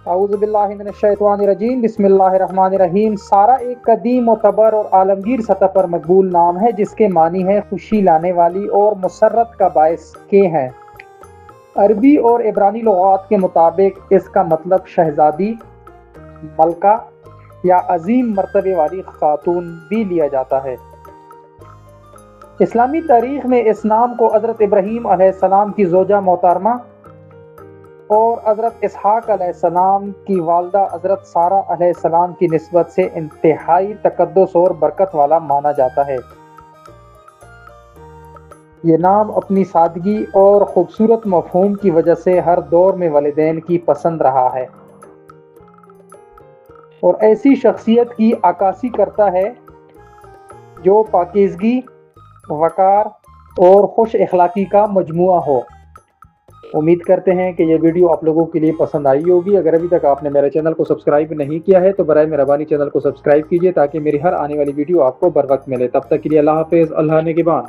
اعوذ باللہ من الشیطان الرجیم، بسم اللہ الرحمن الرحیم۔ سارہ ایک قدیم معتبر اور عالمگیر سطح پر مقبول نام ہے جس کے معنی ہے خوشی لانے والی اور مسرت کا باعث کے ہیں۔ عربی اور عبرانی لغات کے مطابق اس کا مطلب شہزادی، ملکہ یا عظیم مرتبے والی خاتون بھی لیا جاتا ہے۔ اسلامی تاریخ میں اس نام کو حضرت ابراہیم علیہ السلام کی زوجہ محترمہ اور حضرت اسحاق علیہ السلام کی والدہ حضرت سارہ علیہ السلام کی نسبت سے انتہائی تقدس اور برکت والا مانا جاتا ہے۔ یہ نام اپنی سادگی اور خوبصورت مفہوم کی وجہ سے ہر دور میں والدین کی پسند رہا ہے اور ایسی شخصیت کی عکاسی کرتا ہے جو پاکیزگی، وقار اور خوش اخلاقی کا مجموعہ ہو۔ امید کرتے ہیں کہ یہ ویڈیو آپ لوگوں کے لیے پسند آئی ہوگی۔ اگر ابھی تک آپ نے میرے چینل کو سبسکرائب نہیں کیا ہے تو برائے مہربانی چینل کو سبسکرائب کیجیے تاکہ میری ہر آنے والی ویڈیو آپ کو بر وقت ملے۔ تب تک کے لیے اللہ حافظ، اللہ نگہبان۔